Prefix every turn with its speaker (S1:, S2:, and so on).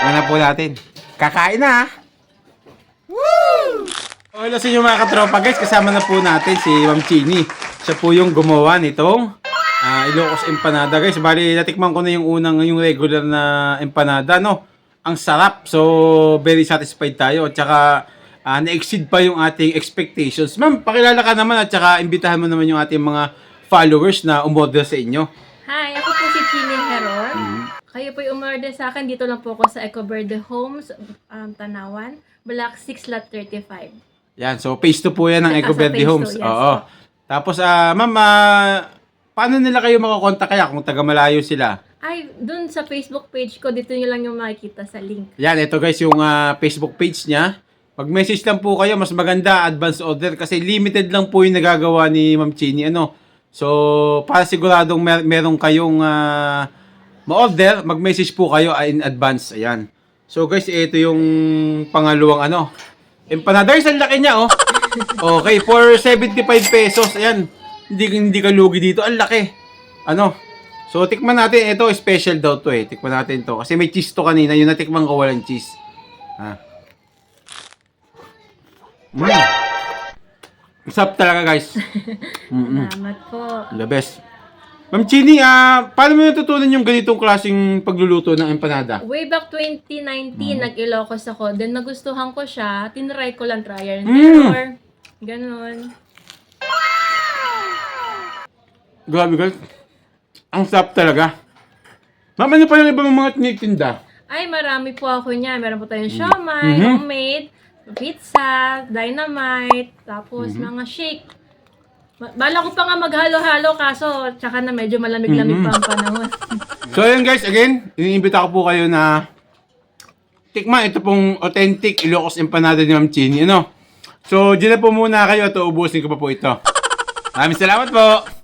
S1: Tingnan na po natin. Kakain na ha. Woo! Okay lang sa inyo mga katropa guys. Kasama na po natin si Ma'am Chini. Siya po yung gumawa nitong Ilocos Empanada guys. Bali, natikman ko na yung regular na empanada, no? Ang sarap. So, very satisfied tayo. At saka, na-exceed pa yung ating expectations. Ma'am, pakilala ka naman at saka imbitahan mo naman yung ating mga followers na umorder sa inyo.
S2: Hi, ako po si Chini Heror. Kayo po yung umorder sa akin. Dito lang po ako sa Ecoverde Homes, Tanawan, Block 6, Lot 35.
S1: Yan, so phase 2 po yan ng Ecoverde
S2: phase
S1: Homes.
S2: 2, yes
S1: Oo.
S2: po.
S1: Tapos, ma'am, paano nila kayo makakontak kaya kung taga malayo sila?
S2: Ay, dun sa Facebook page ko, dito nyo lang yung makikita sa link.
S1: Yan, ito guys yung Facebook page niya. Mag-message lang po kayo, mas maganda advance order kasi limited lang po yung nagagawa ni Ma'am Chini. So, para siguradong meron kayong ma-order, mag-message po kayo in advance. Ayan. So guys, ito yung pangalawang empanada. Guys, ang laki niya, oh. Okay, for 75 pesos. Ayan. Hindi ka lugi dito. Ang laki. So, tikman natin. Ito, special daw to eh. Tikman natin to. Kasi may cheese to kanina. Yung natikman ko, walang cheese. Sarap talaga, guys.
S2: Salamat po.
S1: The best. Ma'am Chini, paano mo natutunan yung ganitong klaseng pagluluto ng empanada?
S2: Way back 2019, nag-Ilocos ako. Then nagustuhan ko siya. Tinry ko lang trial and
S1: Mm.
S2: error. Ganon.
S1: Grabe, guys. Ang sarap talaga. Ma'am, ano pa yung ibang mga tinitinda?
S2: Ay, marami po ako niya. Meron po tayong siomay, homemade, pizza, dynamite, tapos mga shake. Bala ko pa nga maghalo-halo kaso tsaka na medyo malamig-lamig pa ang panahon.
S1: So, ayun guys, again, iniimbita ko po kayo na tikman ito pong authentic Ilocos Empanada ni Ma'am Chini. So, dyan na po muna kayo at uubusin ko pa po ito. Maraming salamat po!